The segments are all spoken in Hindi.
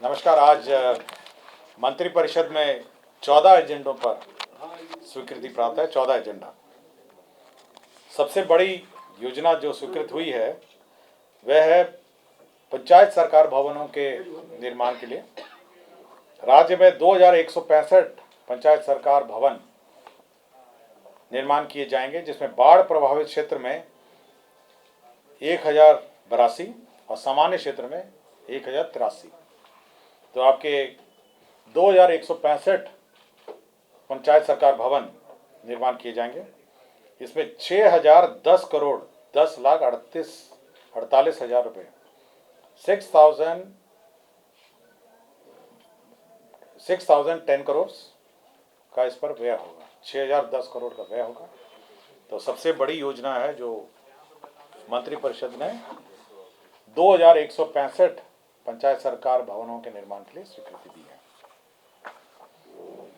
नमस्कार। आज मंत्रिपरिषद में 14 एजेंडों पर स्वीकृति प्राप्त है। 14 एजेंडा। सबसे बड़ी योजना जो स्वीकृत हुई है वह है पंचायत सरकार भवनों के निर्माण के लिए। राज्य में 2165 पंचायत सरकार भवन निर्माण किए जाएंगे, जिसमें बाढ़ प्रभावित क्षेत्र में 1082 और सामान्य क्षेत्र में 1083। तो आपके 2165 पंचायत सरकार भवन निर्माण किए जाएंगे। इसमें 6010 करोड़ 10,38,48,000 रुपये 6,010 करोड़ का इस पर व्यय होगा। 6010 करोड़ का व्यय होगा। तो सबसे बड़ी योजना है जो मंत्रिपरिषद ने 2165 पंचायत सरकार भवनों के निर्माण के लिए स्वीकृति दी है।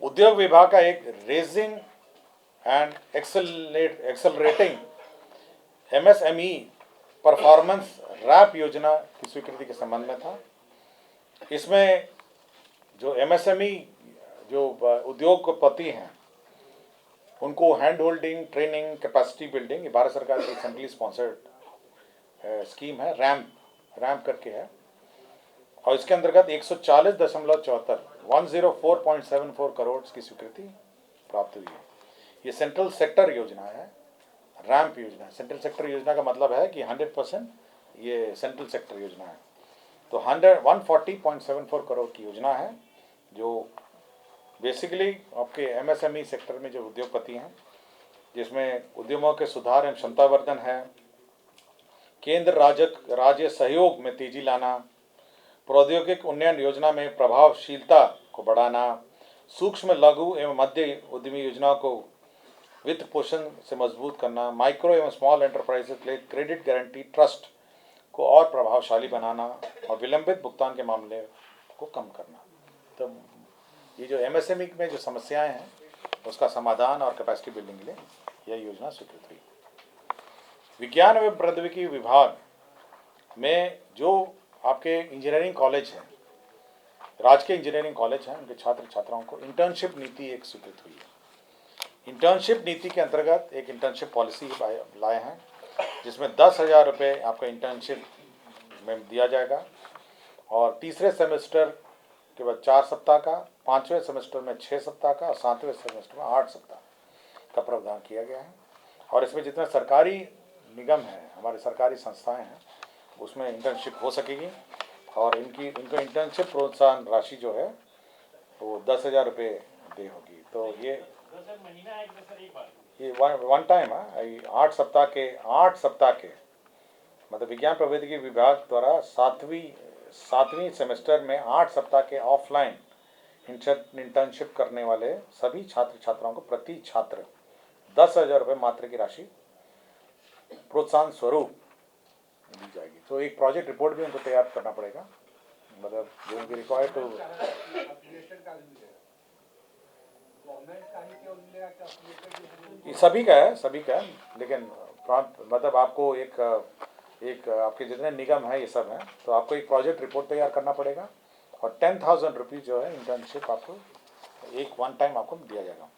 उद्योग विभाग का एक raising and accelerating MSME performance रैप योजना की स्वीकृति के संबंध में था। इसमें जो MSME जो उद्योगपति हैं उनको hand holding, training, capacity building, ये भारत सरकार की सेंट्रली स्पॉन्सर्ड स्कीम है। रैम्प करके है और इसके अंतर्गत 104.74 करोड़ की स्वीकृति प्राप्त हुई है। ये सेंट्रल सेक्टर योजना है, रैम्प योजना। सेंट्रल सेक्टर योजना का मतलब है कि 100% ये सेंट्रल सेक्टर योजना है। तो 140.74 करोड़ की योजना है जो बेसिकली आपके MSME सेक्टर में जो उद्योगपति हैं, जिसमें उद्यमों के सुधार एवं क्षमतावर्धन है, केंद्र राज्य सहयोग में तेजी लाना, प्रौद्योगिक उन्नयन योजना में प्रभावशीलता को बढ़ाना, सूक्ष्म लघु एवं मध्य उद्यमी योजना को वित्त पोषण से मजबूत करना, माइक्रो एवं स्मॉल एंटरप्राइजेस के लिए क्रेडिट गारंटी ट्रस्ट को और प्रभावशाली बनाना और विलंबित भुगतान के मामले को कम करना। तो ये जो MSME में जो समस्याएं हैं उसका समाधान और कैपेसिटी बिल्डिंग के लिए यह योजना स्वीकृत हुई। विज्ञान एवं प्रौद्योगिकी विभाग में जो आपके इंजीनियरिंग कॉलेज हैं, राजकीय इंजीनियरिंग कॉलेज हैं, उनके छात्र छात्राओं को इंटर्नशिप नीति एक स्वीकृत हुई है। इंटर्नशिप नीति के अंतर्गत एक इंटर्नशिप पॉलिसी लाए हैं, जिसमें 10,000 रुपये आपका इंटर्नशिप में दिया जाएगा और तीसरे सेमेस्टर के बाद 4 सप्ताह का, 5वें सेमेस्टर में 6 सप्ताह का और 7वें सेमेस्टर में 8 सप्ताह का प्रावधान किया गया है। और इसमें जितने सरकारी निगम हैं, हमारे सरकारी संस्थाएं हैं, उसमें इंटर्नशिप हो सकेगी और इनको इंटर्नशिप प्रोत्साहन राशि जो है वो 10,000 रुपये दे होगी। तो ये वन टाइम है। 8 सप्ताह के मतलब विज्ञान प्रौद्योगिकी विभाग द्वारा सातवीं सेमेस्टर में 8 सप्ताह के ऑफलाइन इंटर्नशिप करने वाले सभी छात्र छात्राओं को प्रति छात्र 10,000 रुपये मात्र की राशि प्रोत्साहन स्वरूप दी जाएगी। तो एक प्रोजेक्ट रिपोर्ट भी उनको तैयार करना पड़ेगा, मतलब जो रिक्वायर्ड टू सभी का है, लेकिन मतलब आपको एक आपके जितने निगम है ये सब हैं, तो आपको एक प्रोजेक्ट रिपोर्ट तैयार करना पड़ेगा और 10,000 रुपीज़ जो है इंटर्नशिप आपको एक वन टाइम आपको दिया जाएगा।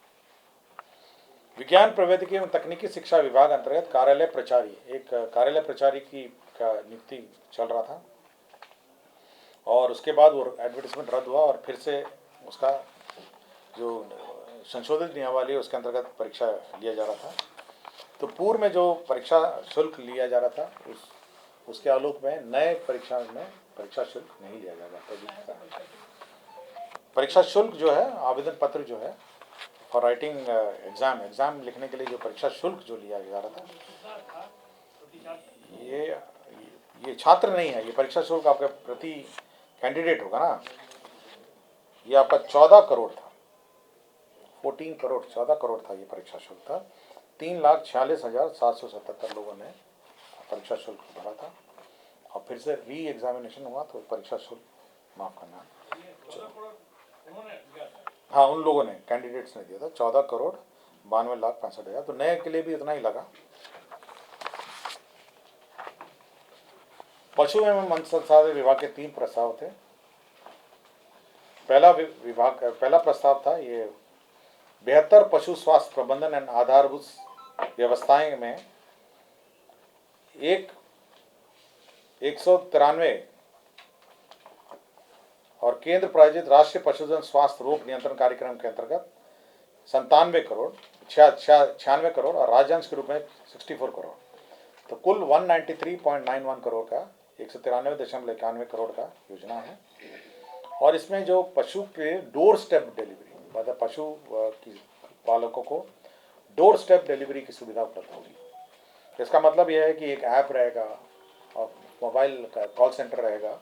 विज्ञान प्रौद्योगिकी एवं तकनीकी शिक्षा विभाग अंतर्गत कार्यालय प्रचारी की नियुक्ति चल रहा था और उसके बाद वो एडवर्टाइजमेंट रद्द हुआ और फिर से उसका जो संशोधित नियमावली उसके अंतर्गत परीक्षा लिया जा रहा था। तो पूर्व में जो परीक्षा शुल्क लिया जा रहा था उसके आलोक में नए परीक्षा में परीक्षा शुल्क नहीं लिया जाएगा। तो परीक्षा शुल्क जो है, आवेदन पत्र जो है फॉर राइटिंग एग्जाम लिखने के लिए जो परीक्षा शुल्क जो लिया जा रहा था, ये छात्र नहीं है, ये परीक्षा शुल्क आपका प्रति कैंडिडेट होगा ना। ये आपका 14 करोड़ था, 14 करोड़ था ये परीक्षा शुल्क था। 3,46,777 लोगों ने परीक्षा शुल्क भरा था और फिर से री एग्जामिनेशन हुआ तो परीक्षा शुल्क माफ करना, हाँ उन लोगों ने, कैंडिडेट्स ने दिया था 14,92,65,000। तो नए के लिए भी इतना ही लगा। पशु एवं मत्स्य संसाधन विभाग के 3 प्रस्ताव थे। पहला प्रस्ताव था ये बेहतर पशु स्वास्थ्य प्रबंधन एंड आधारभूत व्यवस्थाएं में 193 और केंद्र प्रायोजित राष्ट्रीय पशुधन स्वास्थ्य रोग नियंत्रण कार्यक्रम के अंतर्गत 96 करोड़ और राज्यांश के रूप में 64 करोड़, तो कुल 193.91 करोड़ का 193.91 करोड़ का योजना है। और इसमें जो पशु के डोर स्टेप डिलीवरी, मतलब पशु की पालकों को डोर स्टेप डिलीवरी की सुविधा उपलब्ध होगी। इसका मतलब यह है कि एक ऐप रहेगा और मोबाइल का कॉल सेंटर रहेगा,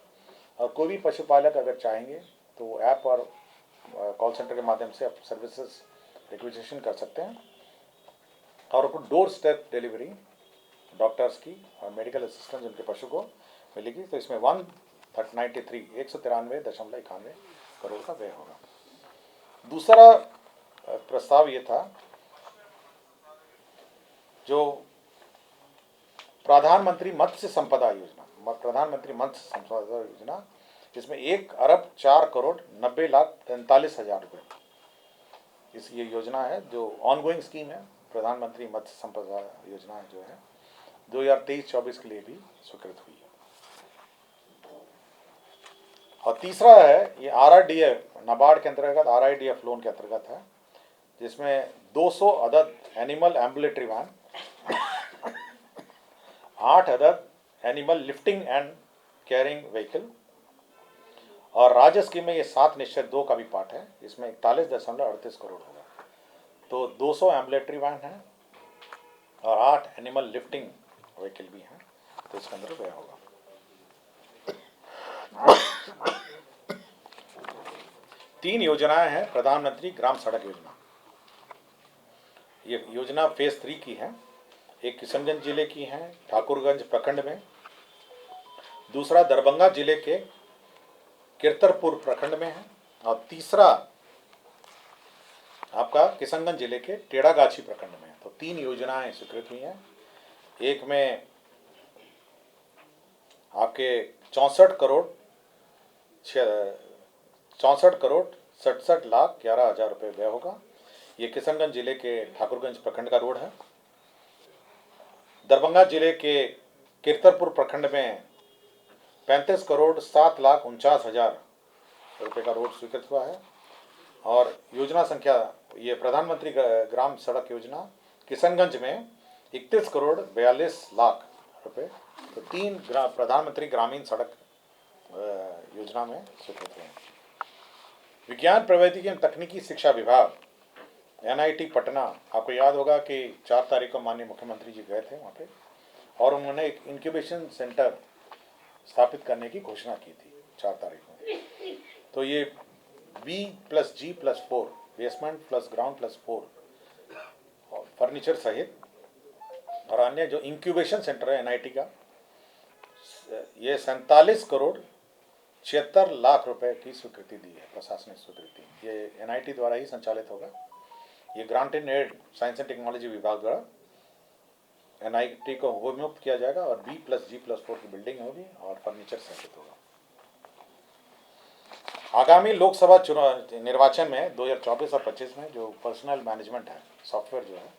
और कोई भी पशुपालक अगर चाहेंगे तो ऐप और कॉल सेंटर के माध्यम से आप सर्विसेज रिक्वेजिशन कर सकते हैं और उनको डोर स्टेप डिलीवरी डॉक्टर्स की और मेडिकल असिस्टेंट उनके पशु को मिलेगी। तो इसमें 193.91 करोड़ का व्यय होगा। दूसरा प्रस्ताव ये था जो प्रधानमंत्री मत्स्य संपदा योजना, जिसमें 1,04,04,90,43,000 रुपये ये योजना है, जो ऑनगोइंग स्कीम है। प्रधानमंत्री मत्स्य संपदा योजना जो है 2023-24 के लिए भी स्वीकृत हुई है। और तीसरा है ये RRDF, नाबार्ड के अंतर्गत RIDF लोन के अंतर्गत है, जिसमें 200 अदद एनिमल एम्बुलेटरी वैन, 8 अदद animal lifting and carrying vehicle, और राज्य स्कीम में ये 7/2 का भी पार्ट है, इसमें 41.38 करोड़ होगा। तो 200 एम्बुलेटरी वैन है और 8 एनिमल लिफ्टिंग व्हीकल भी हैं, तो इसके अंदर व्यय होगा। तीन योजनाएं हैं प्रधानमंत्री ग्राम सड़क योजना। ये योजना फेज 3 की है। एक किशनगंज जिले की है ठाकुरगंज प्रखंड में, दूसरा दरभंगा जिले के किरतरपुर प्रखंड में है, और तीसरा आपका किशनगंज जिले के टेढ़ागाछी प्रखंड में है। तो 3 योजनाएं स्वीकृत हुई हैं। एक में आपके 64 करोड़ 67,11,00,000 रुपये व्यय होगा। ये किशनगंज जिले के ठाकुरगंज प्रखंड का रोड है। दरभंगा जिले के किरतरपुर प्रखंड में 35 करोड़ 7,49,000 रुपये का रोड स्वीकृत हुआ है। और योजना संख्या ये प्रधानमंत्री ग्राम सड़क योजना किशनगंज में 31 करोड़ 42 लाख रुपये, तो 3 प्रधानमंत्री ग्रामीण सड़क योजना में स्वीकृत हुए हैं। विज्ञान प्रौद्योगिकी एवं तकनीकी शिक्षा विभाग NIT पटना, आपको याद होगा कि 4 तारीख को माननीय मुख्यमंत्री जी गए थे वहाँ पे, और उन्होंने एक इंक्यूबेशन सेंटर स्थापित करने की घोषणा की थी 4 तारीख को। तो ये B+G+4 basement plus ground plus 4 और फर्नीचर सहित और अन्य जो इंक्यूबेशन सेंटर है NIT का, ये 47 करोड़ 76 लाख रुपए की स्वीकृति दी है, प्रशासनिक स्वीकृति। ये NIT द्वारा ही संचालित होगा। ये grant in aid science and technology विभाग द्वारा NIT को मुक्त किया जाएगा, और B+G+4 की बिल्डिंग होगी और फर्नीचर सहित होगा। आगामी लोकसभा चुनाव निर्वाचन में 2024 और 25 में जो पर्सनल मैनेजमेंट है सॉफ्टवेयर जो है,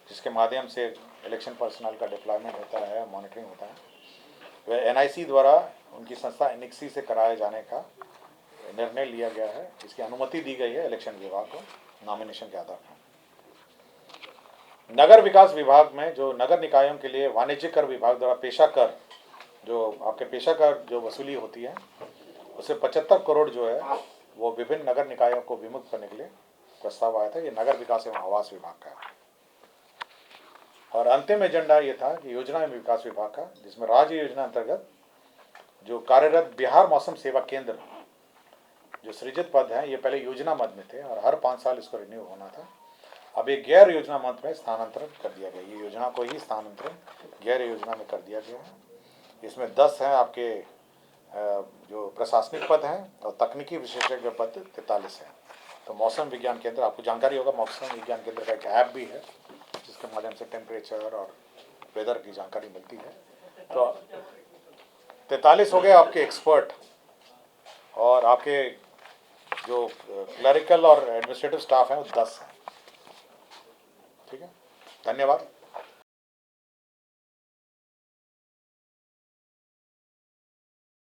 जिसके माध्यम से इलेक्शन पर्सनल का डिप्लॉयमेंट होता है, मॉनिटरिंग होता है, वह NIC द्वारा उनकी संस्था NICSI से कराए जाने का निर्णय लिया गया है। इसकी अनुमति दी गई है इलेक्शन विभाग को नॉमिनेशन के आधार पर। नगर विकास विभाग में जो नगर निकायों के लिए वाणिज्यिक कर विभाग द्वारा पेशा कर, जो आपके पेशा कर जो वसूली होती है, उसे 75 करोड़ जो है वो विभिन्न नगर निकायों को विमुक्त करने के लिए प्रस्ताव आया था। ये नगर विकास एवं आवास विभाग का है। और अंतिम एजेंडा ये था कि योजना एवं विकास विभाग का, जिसमें राज्य योजना अंतर्गत जो कार्यरत बिहार मौसम सेवा केंद्र जो सृजित पद हैं, ये पहले योजना मद में थे और हर 5 साल इसको रिन्यू होना था। अब ये गैर योजना मद में स्थानांतरण कर दिया गया। ये योजना को ही स्थानांतरण गैर योजना में कर दिया गया है। इसमें 10 हैं आपके जो प्रशासनिक पद हैं, और तकनीकी विशेषज्ञ पद 43 हैं। तो मौसम विज्ञान केंद्र, आपको जानकारी होगा, मौसम विज्ञान केंद्र का एक ऐप भी है जिसके माध्यम से टेम्परेचर और वेदर की जानकारी मिलती है। तो 43 हो गए आपके एक्सपर्ट, और आपके जो क्लरिकल और एडमिनिस्ट्रेटिव स्टाफ है वो 10 हैं। ठीक है, धन्यवाद।